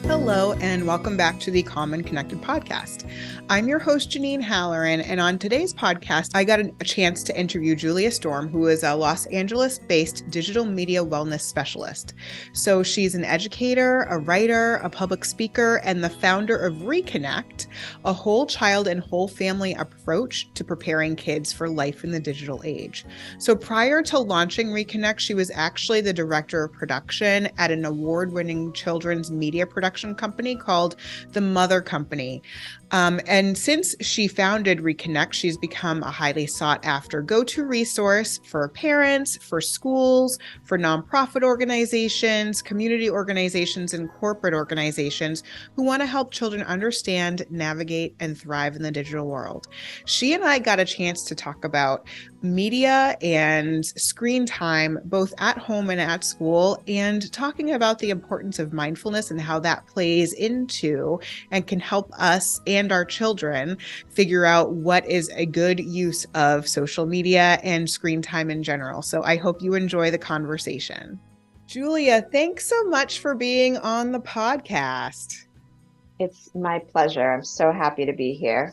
Hello, and welcome back to the Common Connected podcast. I'm your host, Janine Halloran, and on today's podcast, I got a chance to interview Julia Storm, who is a Los Angeles-based digital media wellness specialist. So she's an educator, a writer, a public speaker, and the founder of Reconnect, a whole child and whole family approach to preparing kids for life in the digital age. So prior to launching Reconnect, she was actually the director of production at an award-winning children's media production company called The Mother Company. And since she founded Reconnect, she's become a highly sought after go-to resource for parents, for schools, for nonprofit organizations, community organizations, and corporate organizations who want to help children understand, navigate, and thrive in the digital world. She and I got a chance to talk about media and screen time, both at home and at school, and talking about the importance of mindfulness and how that plays into and can help us and our children figure out what is a good use of social media and screen time in general. So I hope you enjoy the conversation. Julia, thanks so much for being on the podcast. It's my pleasure. I'm so happy to be here.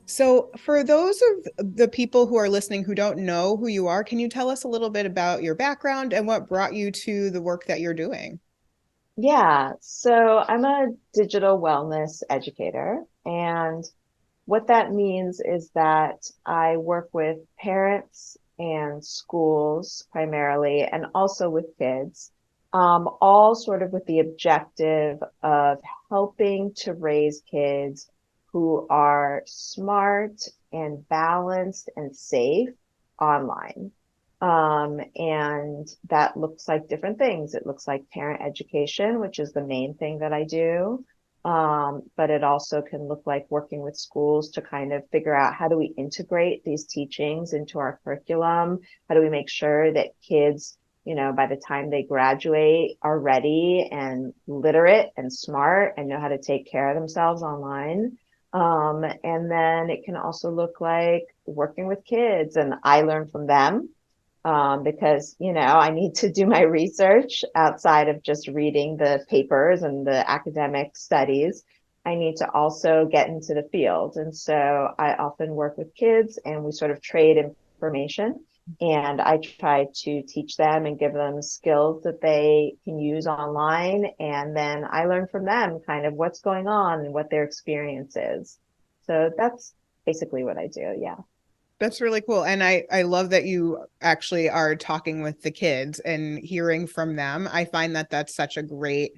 So, for those of the people who are listening who don't know who you are, can you tell us a little bit about your background and what brought you to the work that you're doing? Yeah, so I'm a digital wellness educator, and what that means is that I work with parents and schools primarily, and also with kids, all sort of with the objective of helping to raise kids who are smart and balanced and safe online. And that looks like different things. It looks like parent education, which is the main thing that I do. But it also can look like working with schools to kind of figure out how do we integrate these teachings into our curriculum? How do we make sure that kids, by the time they graduate are ready and literate and smart and know how to take care of themselves online? And then it can also look like working with kids, and I learn from them because, I need to do my research outside of just reading the papers and the academic studies. I need to also get into the field. And so I often work with kids and we sort of trade information. And I try to teach them and give them skills that they can use online. And then I learn from them kind of what's going on and what their experience is. So that's basically what I do. Yeah. That's really cool. And I love that you actually are talking with the kids and hearing from them. I find that that's such a great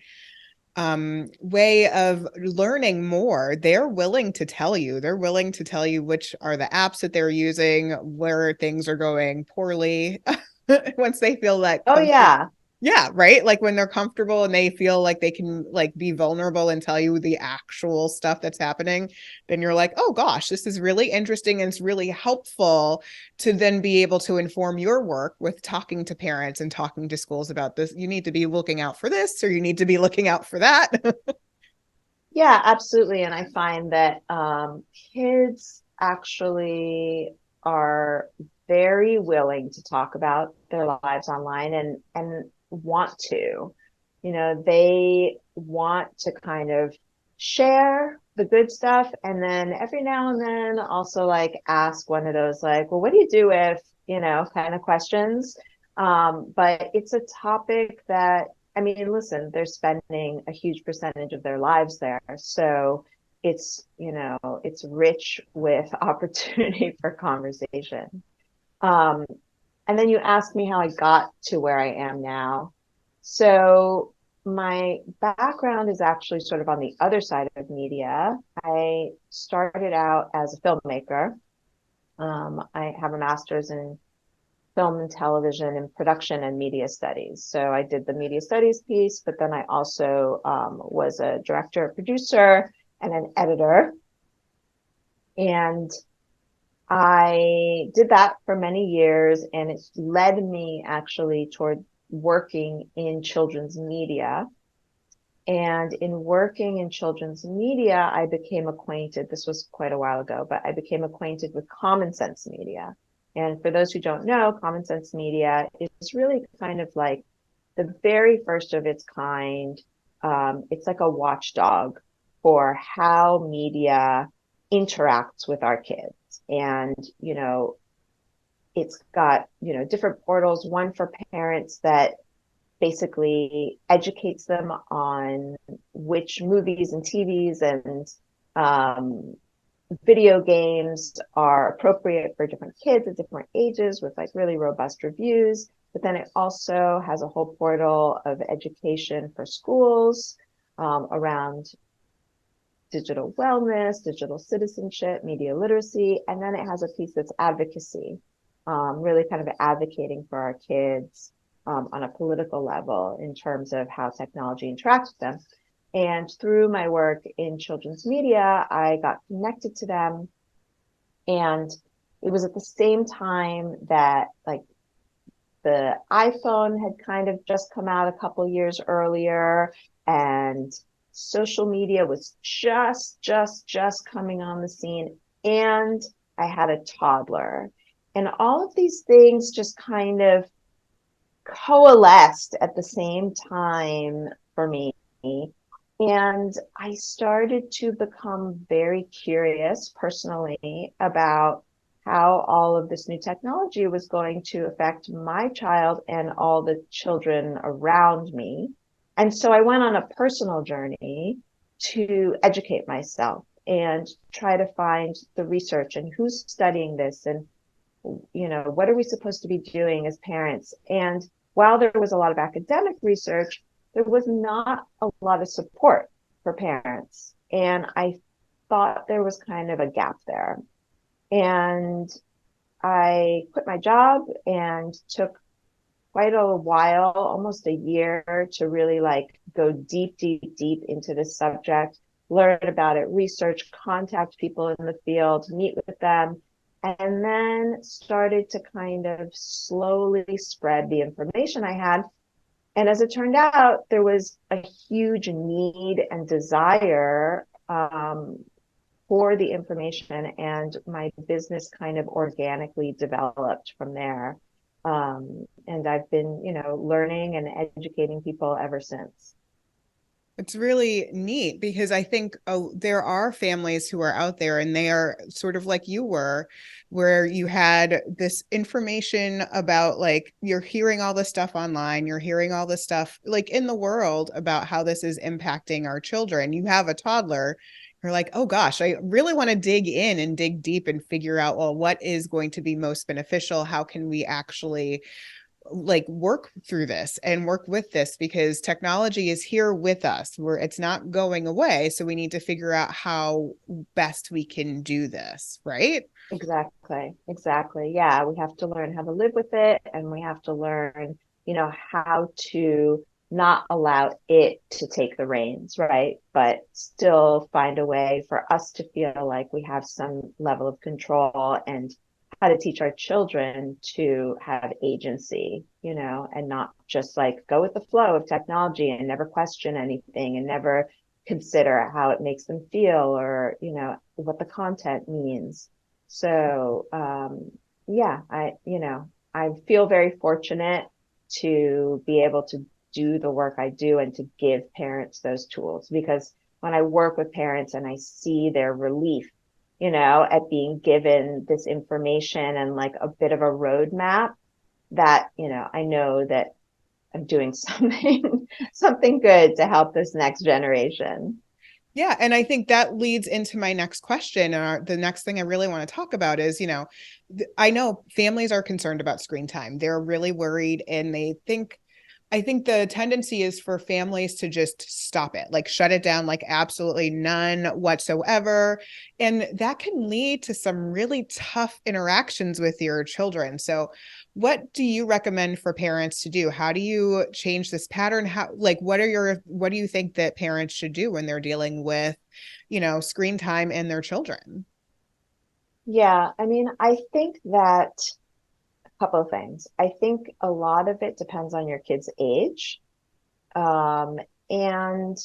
way of learning more. They're willing to tell you. They're willing to tell you which are the apps that they're using, where things are going poorly once they feel that Oh, comfortable. yeah. Yeah, right? Like when they're comfortable and they feel like they can like be vulnerable and tell you the actual stuff that's happening, then you're like, "Oh gosh, this is really interesting and it's really helpful to then be able to inform your work with talking to parents and talking to schools about this. You need to be looking out for this or you need to be looking out for that." Yeah, absolutely. And I find that kids actually are very willing to talk about their lives online and want to. They want to kind of share the good stuff and then every now and then also like ask one of those like, well, what do you do if, kind of questions. But it's a topic that I mean, listen, they're spending a huge percentage of their lives there. So it's rich with opportunity for conversation. Um, and then you asked me how I got to where I am now. So my background is actually sort of on the other side of media. I started out as a filmmaker. I have a master's in film and television and production and media studies. So I did the media studies piece, but then I also was a director, producer, and an editor. And I did that for many years, and it led me actually toward working in children's media. And in working in children's media, I became acquainted, this was quite a while ago, but I became acquainted with Common Sense Media. And for those who don't know, Common Sense Media is really kind of like the very first of its kind it's like a watchdog for how media interacts with our kids. And, it's got, different portals, one for parents that basically educates them on which movies and TVs and um, video games are appropriate for different kids at different ages with like really robust reviews. But then it also has a whole portal of education for schools around digital wellness, digital citizenship, media literacy. And then it has a piece that's advocacy, really kind of advocating for our kids on a political level in terms of how technology interacts with them. And through my work in children's media, I got connected to them. And it was at the same time that like the iPhone had kind of just come out a couple years earlier, and social media was just coming on the scene. And I had a toddler. And all of these things just kind of coalesced at the same time for me. And I started to become very curious personally about how all of this new technology was going to affect my child and all the children around me. And so I went on a personal journey to educate myself and try to find the research and who's studying this and what are we supposed to be doing as parents? And while there was a lot of academic research, there was not a lot of support for parents. And I thought there was kind of a gap there. And I quit my job and took quite a while, almost a year, to really like go deep into this subject, learn about it, research, contact people in the field, meet with them, and then started to kind of slowly spread the information I had. And as it turned out, there was a huge need and desire for the information, and my business kind of organically developed from there. And I've been, learning and educating people ever since. It's really neat because I think there are families who are out there and they are sort of like you were, where you had this information about like you're hearing all this stuff online, you're hearing all this stuff like in the world about how this is impacting our children. You have a toddler, you're like, oh gosh, I really want to dig in and dig deep and figure out, well, what is going to be most beneficial? How can we actually like work through this and work with this, because technology is here with us, where it's not going away, so we need to figure out how best we can do this, right? Exactly. Yeah, we have to learn how to live with it, and we have to learn, how to not allow it to take the reins, right? But still find a way for us to feel like we have some level of control, and how to teach our children to have agency, and not just like go with the flow of technology and never question anything and never consider how it makes them feel or, what the content means. So, yeah, I feel very fortunate to be able to do the work I do and to give parents those tools, because when I work with parents and I see their relief, at being given this information and like a bit of a roadmap, that, I know that I'm doing something good to help this next generation. Yeah, and I think that leads into my next question. The next thing I really want to talk about is, I know families are concerned about screen time. They're really worried, and I think the tendency is for families to just stop it, like shut it down, like absolutely none whatsoever. And that can lead to some really tough interactions with your children. So, what do you recommend for parents to do? How do you change this pattern? Like, what do you think that parents should do when they're dealing with, screen time and their children? Yeah, I mean, I think that a couple of things. I think a lot of it depends on your kid's age, and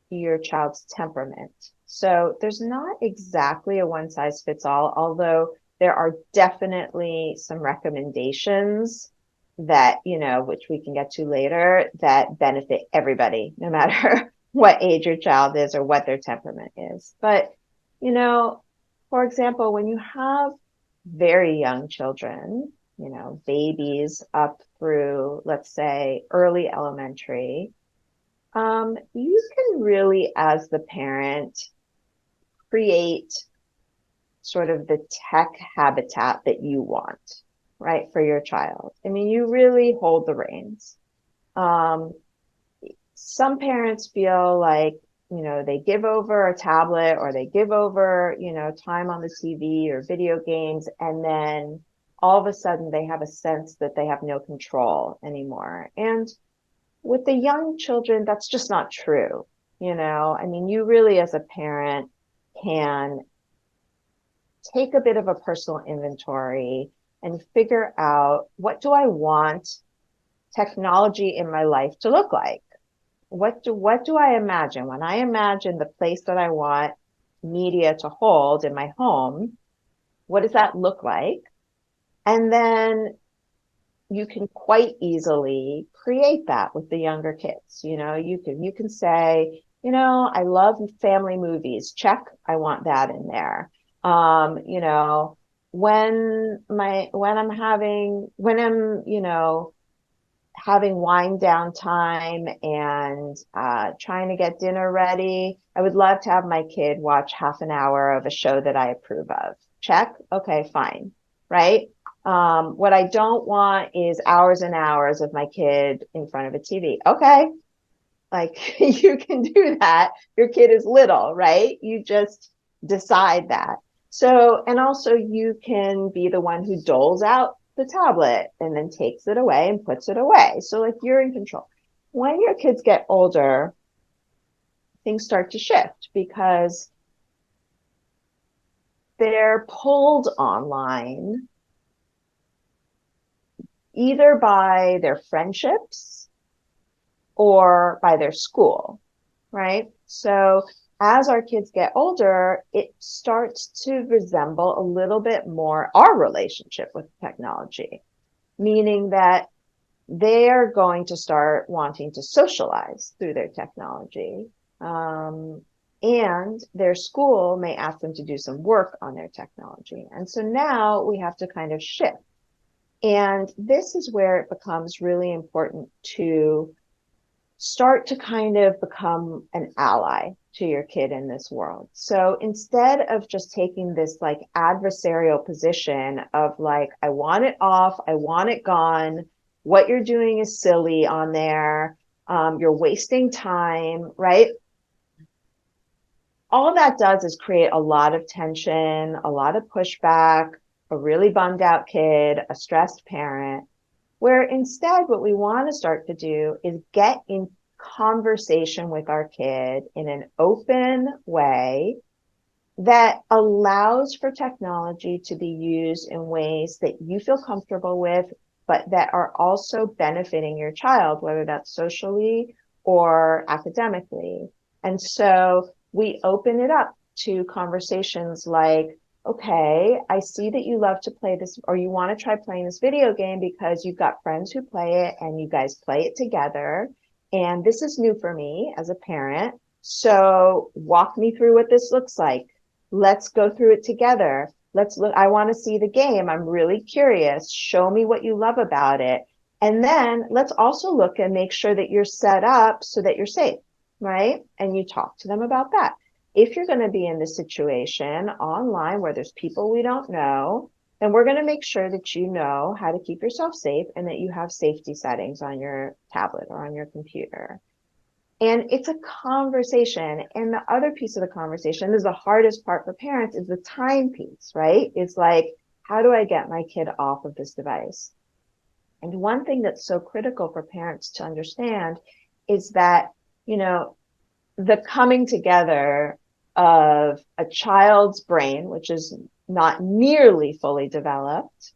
your child's temperament. So there's not exactly a one size fits all, although there are definitely some recommendations that, which we can get to later, that benefit everybody, no matter what age your child is or what their temperament is. But, for example, when you have very young children, babies up through, let's say, early elementary, you can really, as the parent, create sort of the tech habitat that you want, right, for your child. I mean, you really hold the reins. Um, some parents feel like, they give over a tablet or they give over, time on the TV or video games, and then all of a sudden they have a sense that they have no control anymore. And with the young children, that's just not true. I mean, you really, as a parent, can take a bit of a personal inventory and figure out, what do I want technology in my life to look like? What do I imagine? When I imagine the place that I want media to hold in my home, what does that look like? And then you can quite easily create that with the younger kids. You can say, I love family movies. Check, I want that in there. When I'm wind down time and trying to get dinner ready, I would love to have my kid watch half an hour of a show that I approve of. Check. Okay, fine. Right. What I don't want is hours and hours of my kid in front of a TV. Okay. Like, you can do that. Your kid is little, right? You just decide that. So, and also you can be the one who doles out the tablet and then takes it away and puts it away. So, like, you're in control. When your kids get older, things start to shift because they're pulled online either by their friendships or by their school, right? So as our kids get older, it starts to resemble a little bit more our relationship with technology, meaning that they're going to start wanting to socialize through their technology. And their school may ask them to do some work on their technology. And so now we have to kind of shift. And this is where it becomes really important to start to kind of become an ally to your kid in this world. So instead of just taking this like adversarial position of like, I want it off, I want it gone, what you're doing is silly on there, you're wasting time, right? All that does is create a lot of tension, a lot of pushback, a really bummed out kid, a stressed parent, where instead what we want to start to do is get in conversation with our kid in an open way that allows for technology to be used in ways that you feel comfortable with, but that are also benefiting your child, whether that's socially or academically. And so we open it up to conversations like, okay, I see that you love to play this, or you want to try playing this video game because you've got friends who play it and you guys play it together. And this is new for me as a parent. So walk me through what this looks like. Let's go through it together. Let's look. I want to see the game. I'm really curious. Show me what you love about it. And then let's also look and make sure that you're set up so that you're safe, right? And you talk to them about that. If you're going to be in this situation online where there's people we don't know, then we're going to make sure that you know how to keep yourself safe and that you have safety settings on your tablet or on your computer. And it's a conversation. And the other piece of the conversation is the hardest part for parents is the time piece, right? It's like, how do I get my kid off of this device? And one thing that's so critical for parents to understand is that, the coming together of a child's brain, which is not nearly fully developed,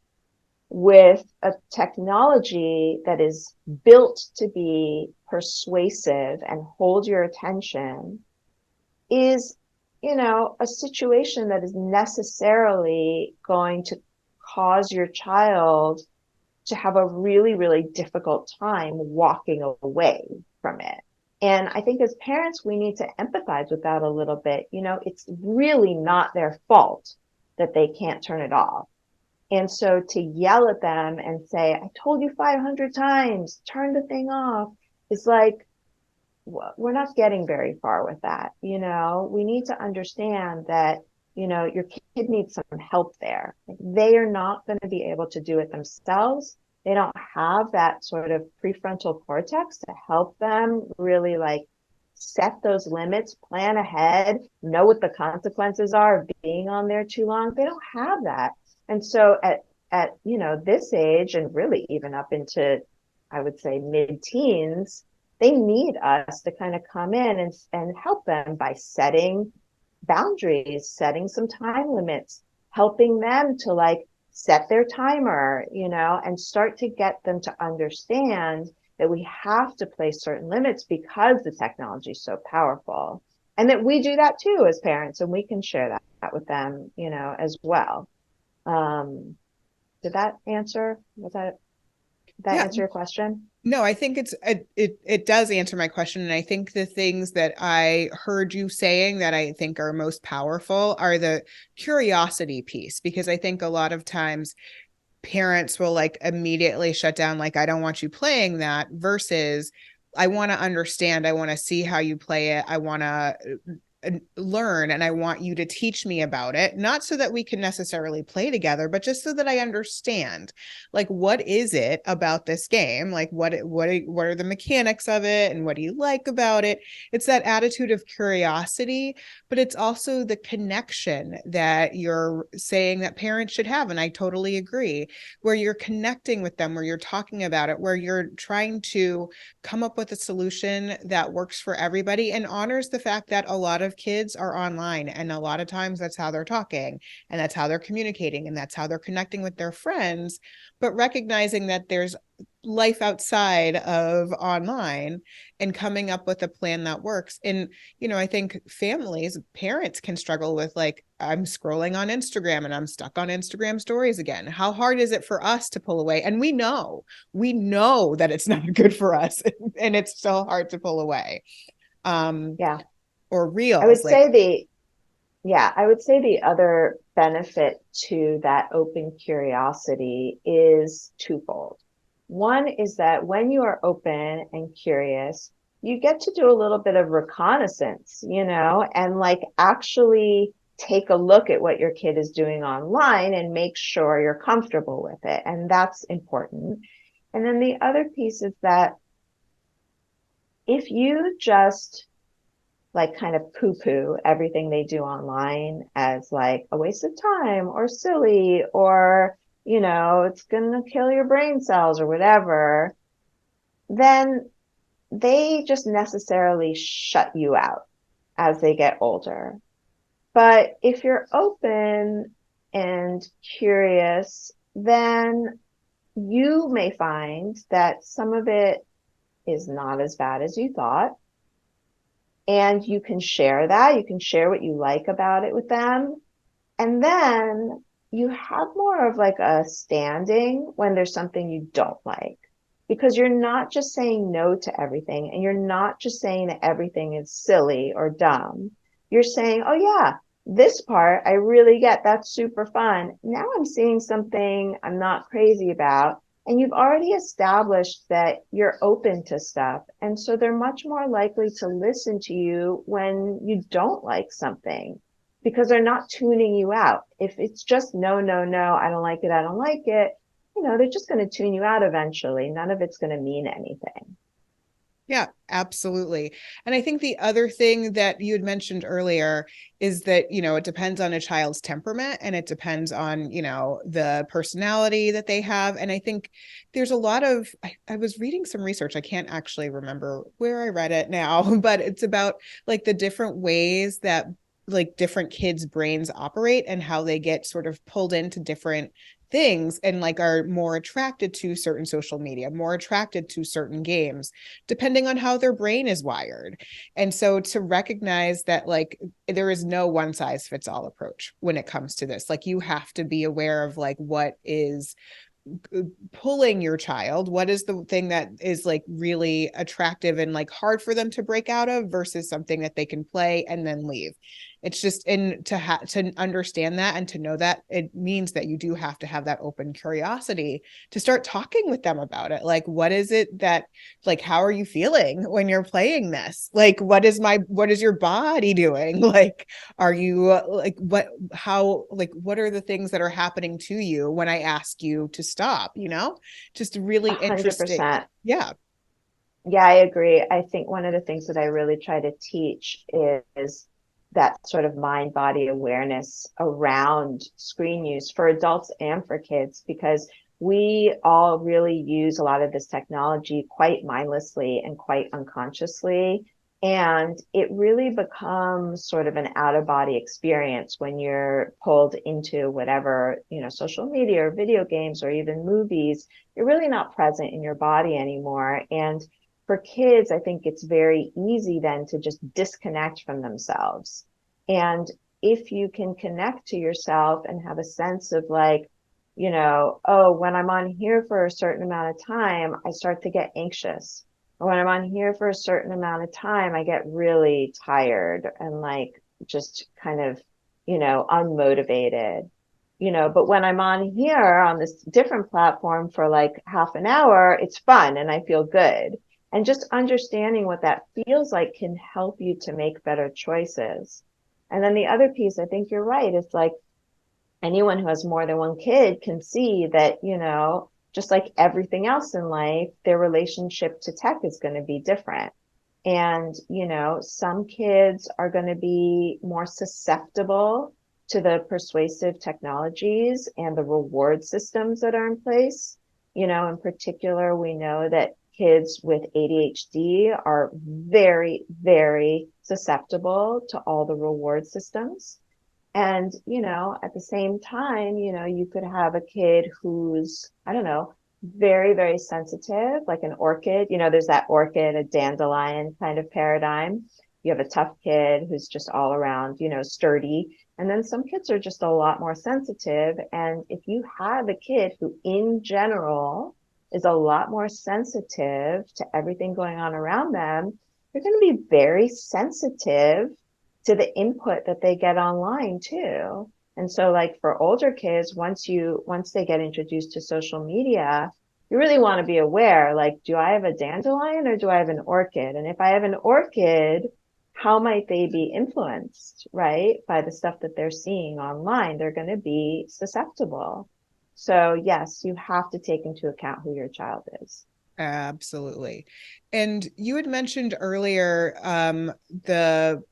with a technology that is built to be persuasive and hold your attention is, a situation that is necessarily going to cause your child to have a really, really difficult time walking away from it. And I think as parents, we need to empathize with that a little bit. It's really not their fault that they can't turn it off. And so to yell at them and say, I told you 500 times, turn the thing off, is like, we're not getting very far with that. We need to understand that, your kid needs some help there. Like, they are not going to be able to do it themselves. They don't have that sort of prefrontal cortex to help them really like set those limits, plan ahead, know what the consequences are of being on there too long. They don't have that. And so at this age, and really even up into, I would say, mid-teens, they need us to kind of come in and help them by setting boundaries, setting some time limits, helping them to like set their timer, and start to get them to understand that we have to place certain limits because the technology is so powerful. And that we do that too as parents, and we can share that with them, as well. Did that answer? Did that Yeah. answer your question? No, I think it does answer my question. And I think the things that I heard you saying that I think are most powerful are the curiosity piece, because I think a lot of times parents will like immediately shut down, like, I don't want you playing that, versus I want to understand, I want to see how you play it, I want to learn, and I want you to teach me about it, not so that we can necessarily play together, but just so that I understand, like, what is it about this game, like what are the mechanics of it, and what do you like about it. It's that attitude of curiosity, but it's also the connection that you're saying that parents should have, and I totally agree, where you're connecting with them, where you're talking about it, where you're trying to come up with a solution that works for everybody and honors the fact that a lot of kids are online, and a lot of times that's how they're talking, and that's how they're communicating, and that's how they're connecting with their friends, but recognizing that there's life outside of online, and coming up with a plan that works. And I think parents can struggle with, like, I'm scrolling on Instagram and I'm stuck on Instagram stories again. How hard is it for us to pull away? And we know that it's not good for us and it's still hard to pull away. Yeah. Or I reels, would like, say the other benefit to that open curiosity is twofold. One is that when you are open and curious, you get to do a little bit of reconnaissance, and like actually take a look at what your kid is doing online and make sure you're comfortable with it. And that's important. And then the other piece is that if you just like kind of poo poo everything they do online as like a waste of time or silly or, it's going to kill your brain cells or whatever, then they just necessarily shut you out as they get older. But if you're open and curious, then you may find that some of it is not as bad as you thought. And you can share that. You can share what you like about it with them. And then you have more of like a standing when there's something you don't like, because you're not just saying no to everything, and you're not just saying that everything is silly or dumb. You're saying, oh yeah, this part I really get. That's super fun. Now I'm seeing something I'm not crazy about. And you've already established that you're open to stuff. And so they're much more likely to listen to you when you don't like something, because they're not tuning you out. If it's just no, no, no, I don't like it, I don't like it, they're just going to tune you out eventually. None of it's going to mean anything. yeah, absolutely. And I think the other thing that you had mentioned earlier is that, it depends on a child's temperament, and it depends on, the personality that they have. And I think there's a lot of, I was reading some research. I can't actually remember where I read it now, but it's about like the different ways that like different kids' brains operate, and how they get sort of pulled into different things, and like are more attracted to certain social media, more attracted to certain games, depending on how their brain is wired. And so to recognize that, like, there is no one size fits all approach when it comes to this. Like, you have to be aware of like what is pulling your child? What is the thing that is like really attractive and like hard for them to break out of versus something that they can play and then leave? It's just, and to understand that and to know that, it means that you do have to have that open curiosity to start talking with them about it. Like, what is it that, like, how are you feeling when you're playing this? Like, what is your body doing? Like, are you like, what are the things that are happening to you when I ask you to stop, just really interesting. 100%. Yeah. Yeah, I agree. I think one of the things that I really try to teach is that sort of mind body awareness around screen use for adults and for kids, because we all really use a lot of this technology quite mindlessly and quite unconsciously. And it really becomes sort of an out of body experience when you're pulled into whatever, social media or video games or even movies. You're really not present in your body anymore. And for kids, I think it's very easy then to just disconnect from themselves. And if you can connect to yourself and have a sense of like, oh, when I'm on here for a certain amount of time, I start to get anxious. Or when I'm on here for a certain amount of time, I get really tired and like just kind of, unmotivated. But when I'm on here on this different platform for like half an hour, it's fun and I feel good. And just understanding what that feels like can help you to make better choices. And then the other piece, I think you're right. It's like anyone who has more than one kid can see that, just like everything else in life, their relationship to tech is going to be different. And, some kids are going to be more susceptible to the persuasive technologies and the reward systems that are in place. In particular, we know that kids with ADHD are very, very susceptible to all the reward systems. And, at the same time, you could have a kid who's, I don't know, very, very sensitive, like an orchid. There's that orchid, a dandelion kind of paradigm. You have a tough kid who's just all around, sturdy. And then some kids are just a lot more sensitive. And if you have a kid who, in general, is a lot more sensitive to everything going on around them, they're going to be very sensitive to the input that they get online too. And so like for older kids, once they get introduced to social media, you really want to be aware, like, do I have a dandelion or do I have an orchid? And if I have an orchid, how might they be influenced, right, by the stuff that they're seeing online? They're going to be susceptible. So yes, you have to take into account who your child is. Absolutely. And you had mentioned earlier the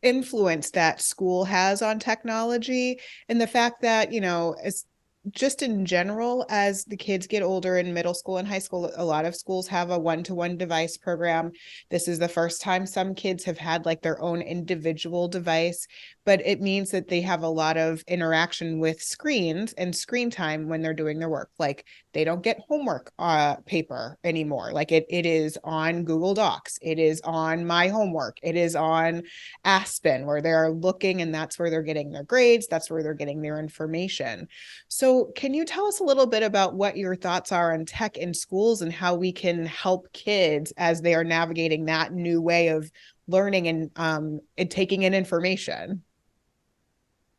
influence that school has on technology and the fact that, as just in general, as the kids get older in middle school and high school, a lot of schools have a one-to-one device program. This is the first time some kids have had like their own individual device, but it means that they have a lot of interaction with screens and screen time when they're doing their work. Like they don't get homework paper anymore. Like it is on Google Docs. It is on My Homework. It is on Aspen, where they're looking, and that's where they're getting their grades. That's where they're getting their information. So, can you tell us a little bit about what your thoughts are on tech in schools and how we can help kids as they are navigating that new way of learning and taking in information?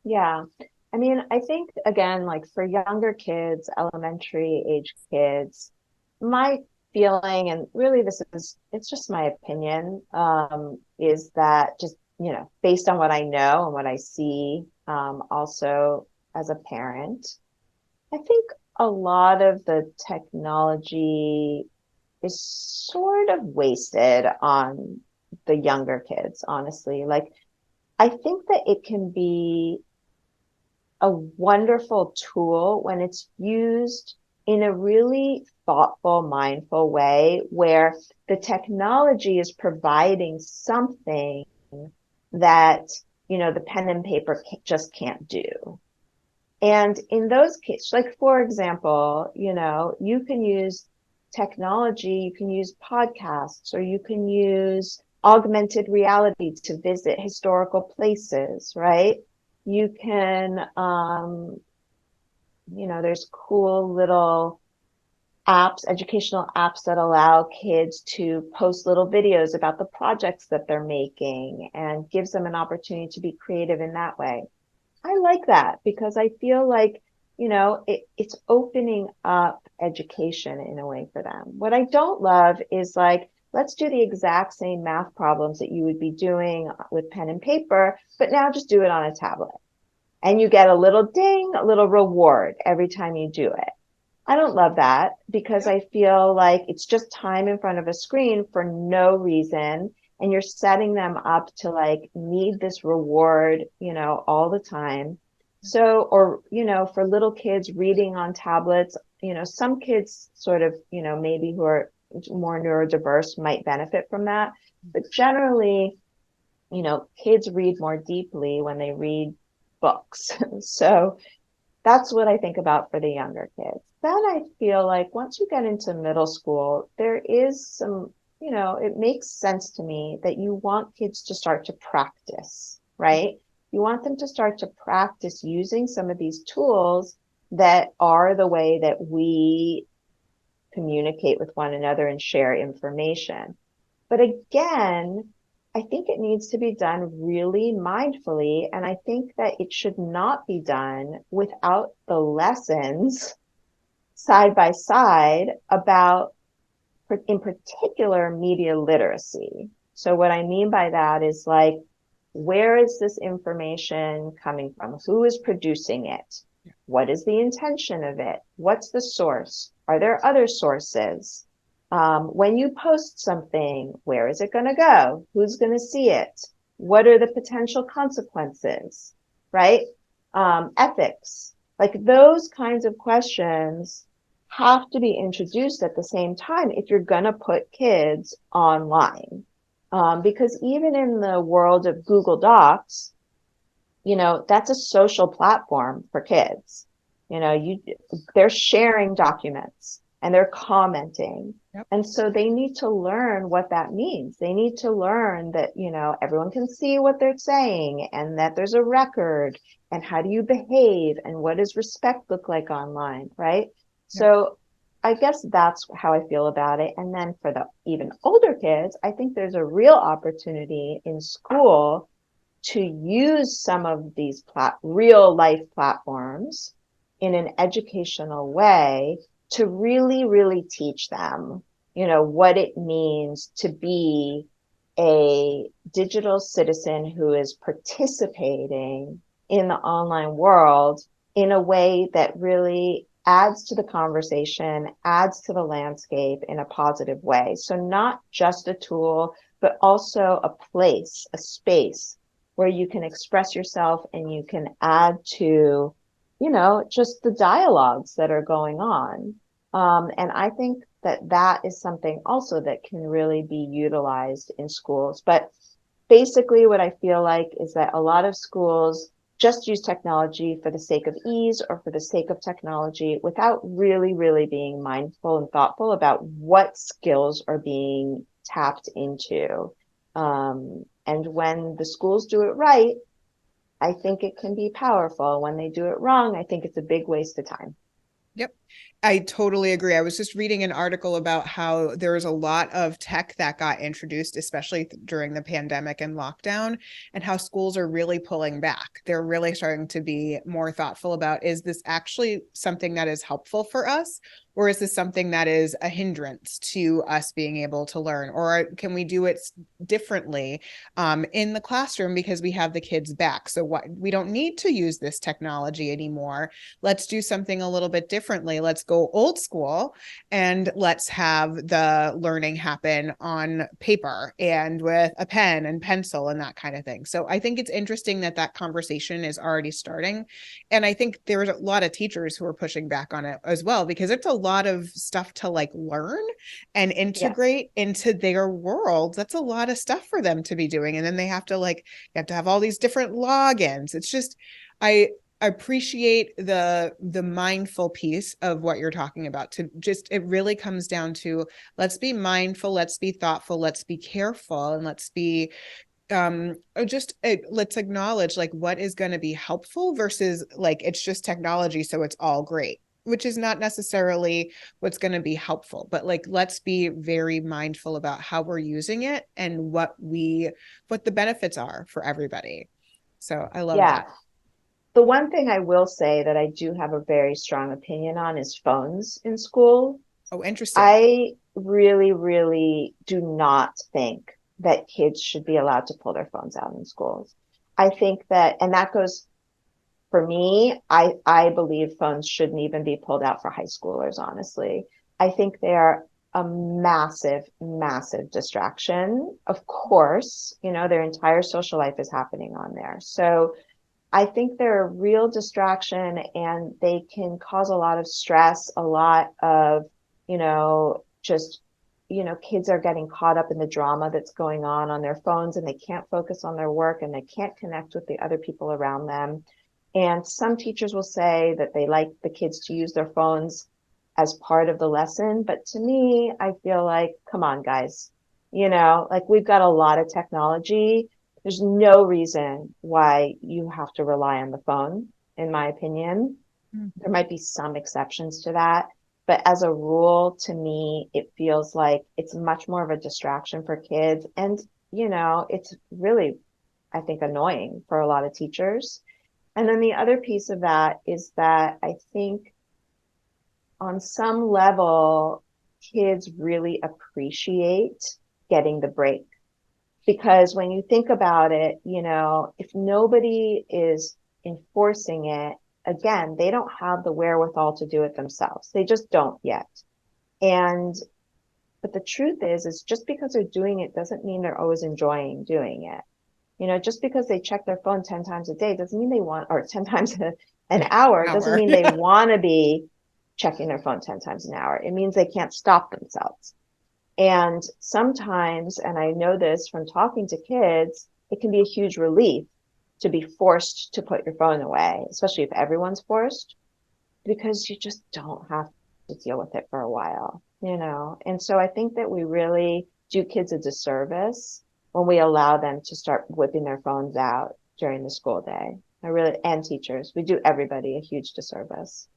Yeah. I mean, I think again, like for younger kids, elementary age kids, my feeling, and really it's just my opinion, is that just, based on what I know and what I see, also as a parent, I think a lot of the technology is sort of wasted on the younger kids, honestly. Like, I think that it can be a wonderful tool when it's used in a really thoughtful, mindful way where the technology is providing something that, the pen and paper just can't do. And in those cases, like for example, you can use technology, you can use podcasts, or you can use augmented reality to visit historical places, right? You can there's cool little apps, educational apps that allow kids to post little videos about the projects that they're making and gives them an opportunity to be creative in that way. I like that because I feel like, it's opening up education in a way for them. What I don't love is like, let's do the exact same math problems that you would be doing with pen and paper, but now just do it on a tablet. And you get a little ding, a little reward every time you do it. I don't love that because Yep. I feel like it's just time in front of a screen for no reason. And you're setting them up to like need this reward, all the time. So, or, for little kids reading on tablets, some kids sort of, maybe who are more neurodiverse might benefit from that. But generally, kids read more deeply when they read books. So, that's what I think about for the younger kids. Then I feel like once you get into middle school, there is some, it makes sense to me that you want kids to start to practice, right? You want them to start to practice using some of these tools that are the way that we communicate with one another and share information. But again, I think it needs to be done really mindfully. And I think that it should not be done without the lessons side by side about, in particular, media literacy. So, what I mean by that is like, where is this information coming from? Who is producing it? What is the intention of it? What's the source? Are there other sources? When you post something, where is it going to go? Who's going to see it? What are the potential consequences? Right? Ethics. Like those kinds of questions have to be introduced at the same time if you're going to put kids online. Because even in the world of Google Docs, that's a social platform for kids. They're sharing documents and they're commenting. Yep. And so they need to learn what that means. They need to learn that, everyone can see what they're saying and that there's a record and how do you behave and what does respect look like online, right? Yep. So I guess that's how I feel about it. And then for the even older kids, I think there's a real opportunity in school to use some of these real life platforms in an educational way to really, really teach them, what it means to be a digital citizen who is participating in the online world in a way that really adds to the conversation, adds to the landscape in a positive way. So not just a tool, but also a place, a space where you can express yourself and you can add to, just the dialogues that are going on. And I think that that is something also that can really be utilized in schools. But basically, what I feel like is that a lot of schools just use technology for the sake of ease or for the sake of technology without really, really being mindful and thoughtful about what skills are being tapped into. And when the schools do it right, I think it can be powerful. When they do it wrong, I think it's a big waste of time. Yep. I totally agree. I was just reading an article about how there was a lot of tech that got introduced, especially during the pandemic and lockdown, and how schools are really pulling back. They're really starting to be more thoughtful about, is this actually something that is helpful for us? Or is this something that is a hindrance to us being able to learn? Or can we do it differently in the classroom because we have the kids back? So what, we don't need to use this technology anymore. Let's do something a little bit differently. Let's go old school and let's have the learning happen on paper and with a pen and pencil and that kind of thing. So I think it's interesting that that conversation is already starting. And I think there's a lot of teachers who are pushing back on it as well, because it's a lot of stuff to like learn and Yes. integrate into their world. That's a lot of stuff for them to be doing. And then they have to like, you have to have all these different logins. It's just, I appreciate the mindful piece of what you're talking about. To just, it really comes down to, let's be mindful, let's be thoughtful, let's be careful, and let's be let's acknowledge like what is going to be helpful versus like it's just technology, so it's all great, which is not necessarily what's going to be helpful. But like let's be very mindful about how we're using it and what the benefits are for everybody. So I love Yeah. that. The one thing I will say that I do have a very strong opinion on is phones in school. Oh, interesting. I really, really do not think that kids should be allowed to pull their phones out in schools. I think that, and that goes for me, I believe phones shouldn't even be pulled out for high schoolers, honestly. I think they are a massive, massive distraction. Of course, their entire social life is happening on there. So I think they're a real distraction and they can cause a lot of stress, a lot of, just, kids are getting caught up in the drama that's going on their phones and they can't focus on their work and they can't connect with the other people around them. And some teachers will say that they like the kids to use their phones as part of the lesson. But to me, I feel like, come on, guys, like we've got a lot of technology. There's no reason why you have to rely on the phone, in my opinion. There might be some exceptions to that. But as a rule, to me, it feels like it's much more of a distraction for kids. And, it's really, I think, annoying for a lot of teachers. And then the other piece of that is that I think on some level, kids really appreciate getting the break. Because when you think about it, if nobody is enforcing it, again, they don't have the wherewithal to do it themselves. They just don't yet. And, but the truth is just because they're doing it doesn't mean they're always enjoying doing it. Just because they check their phone 10 times a day doesn't mean they want, or 10 times an hour, doesn't Hour. mean they want to be checking their phone 10 times an hour. It means they can't stop themselves. And sometimes, and I know this from talking to kids, it can be a huge relief to be forced to put your phone away, especially if everyone's forced, because you just don't have to deal with it for a while. And so I think that we really do kids a disservice when we allow them to start whipping their phones out during the school day. And teachers, we do everybody a huge disservice.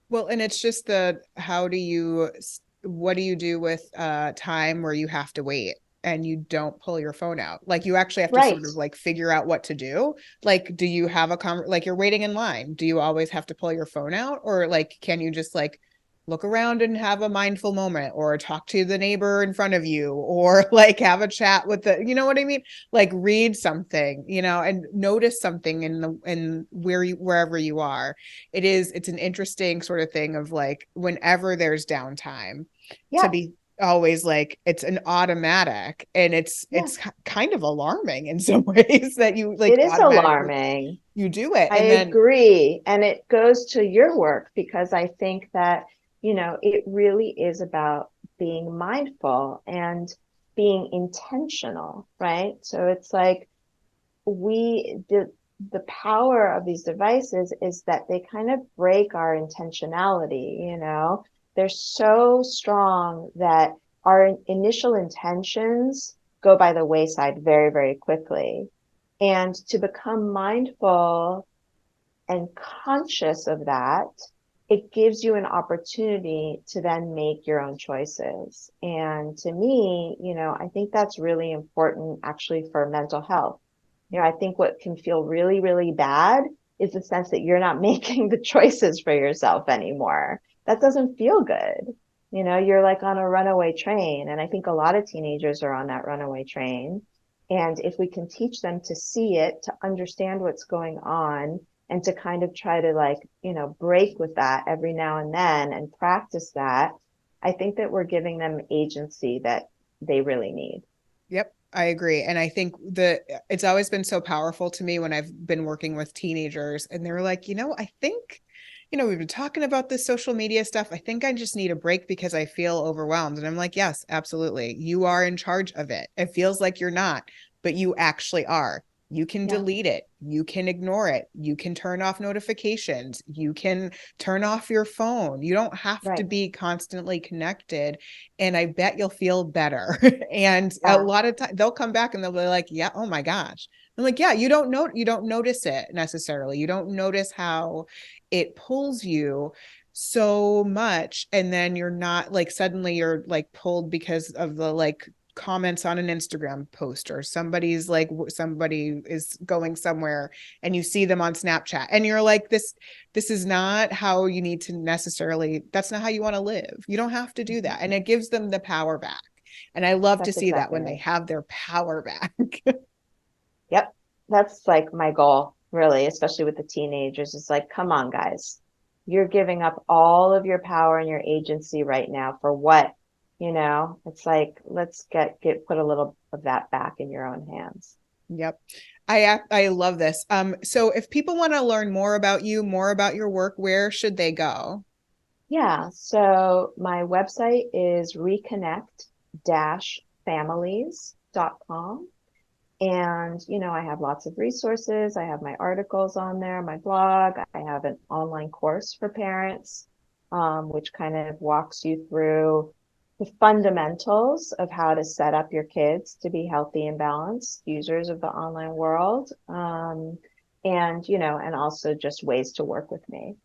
Well, and it's just what do you do with time where you have to wait and you don't pull your phone out? Like you actually have to Right. sort of like figure out what to do. Like, do you have like you're waiting in line? Do you always have to pull your phone out? Or like, can you just like look around and have a mindful moment or talk to the neighbor in front of you or like have a chat with you know what I mean? Like read something, and notice something in wherever you are. It's an interesting sort of thing of like whenever there's downtime to Yeah. be always like it's an automatic, and Yeah. it's kind of alarming in some ways that you like It is automatically alarming. you do it, I and then agree. And it goes to your work because I think that, it really is about being mindful and being intentional, right? So it's like the power of these devices is that they kind of break our intentionality. They're so strong that our initial intentions go by the wayside very, very quickly. And to become mindful and conscious of that, it gives you an opportunity to then make your own choices. And to me, I think that's really important actually for mental health. I think what can feel really, really bad is the sense that you're not making the choices for yourself anymore. That doesn't feel good. You're like on a runaway train. And I think a lot of teenagers are on that runaway train. And if we can teach them to see it, to understand what's going on, and to kind of try to like, break with that every now and then and practice that, I think that we're giving them agency that they really need. yep, I agree. And I think it's always been so powerful to me when I've been working with teenagers and they're like, I think, we've been talking about this social media stuff. I think I just need a break because I feel overwhelmed. And I'm like, yes, absolutely. You are in charge of it. It feels like you're not, but you actually are. You can Yeah. delete it. You can ignore it. You can turn off notifications. You can turn off your phone. You don't have to Right. be constantly connected. And I bet you'll feel better. And a Yeah. lot of times they'll come back and they'll be like, yeah, oh my gosh. I'm like, yeah, you don't notice it necessarily. You don't notice how it pulls you so much. And then you're not like, suddenly you're like pulled because of the like comments on an Instagram post, or somebody is going somewhere and you see them on Snapchat and you're like, this is not how you need to necessarily, that's not how you want to live. You don't have to do Mhm. that. And it gives them the power back. And I love to That's see that exactly when they right. have their power back. Yep. That's like my goal, really, especially with the teenagers. It's like, come on, guys. You're giving up all of your power and your agency right now for what? It's like, let's get put a little of that back in your own hands. Yep. I love this. So if people want to learn more about you, more about your work, where should they go? Yeah. So my website is reconnect-families.com. And, I have lots of resources. I have my articles on there, my blog. I have an online course for parents, which kind of walks you through the fundamentals of how to set up your kids to be healthy and balanced users of the online world. And also just ways to work with me.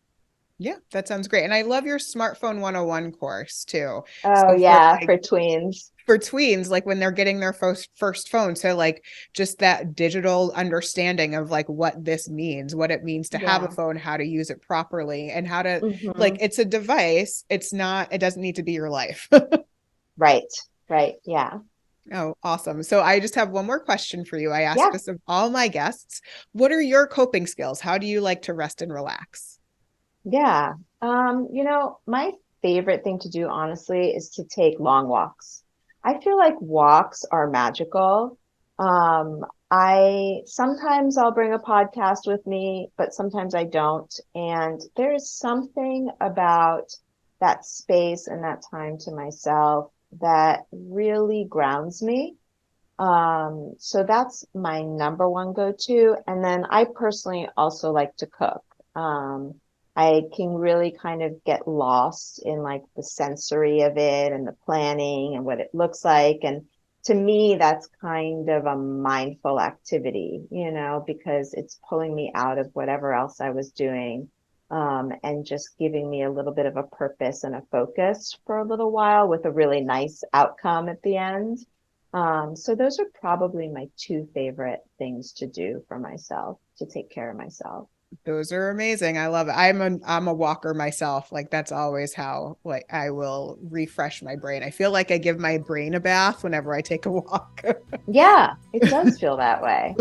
Yeah, that sounds great. And I love your smartphone 101 course too. Oh, So for yeah, like for tweens. for tweens, like when they're getting their first phone, so like just that digital understanding of like what this means, what it means to have a Yeah. phone, how to use it properly, and how to, like, Hmm. it's a device. It doesn't need to be your life. Right. Right. Yeah. Oh, awesome. So I just have one more question for you. I ask Yeah. this of all my guests. What are your coping skills? How do you like to rest and relax? Yeah. My favorite thing to do, honestly, is to take long walks. I feel like walks are magical. I sometimes I'll bring a podcast with me, but sometimes I don't. And there's something about that space and that time to myself that really grounds me. So that's my number one go-to. And then I personally also like to cook. Um, I can really kind of get lost in like the sensory of it and the planning and what it looks like. And to me, that's kind of a mindful activity, because it's pulling me out of whatever else I was doing, and just giving me a little bit of a purpose and a focus for a little while with a really nice outcome at the end. So those are probably my two favorite things to do for myself to take care of myself. Those are amazing. I love it. I'm a walker myself. Like that's always how like I will refresh my brain. I feel like I give my brain a bath whenever I take a walk. Yeah, it does feel that way.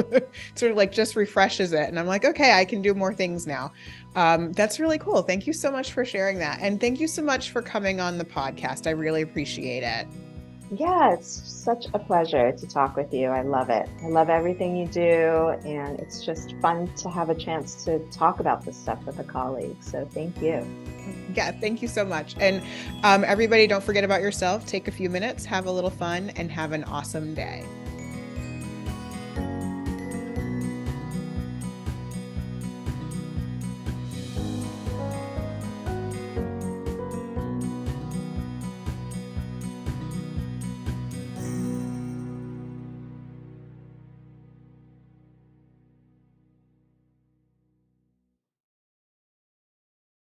Sort of like just refreshes it. And I'm like, okay, I can do more things now. That's really cool. Thank you so much for sharing that. And thank you so much for coming on the podcast. I really appreciate it. Yeah, it's such a pleasure to talk with you. I love it. I love everything you do, and it's just fun to have a chance to talk about this stuff with a colleague. So thank you. Yeah, thank you so much. And everybody, don't forget about yourself. Take a few minutes, have a little fun, and have an awesome day.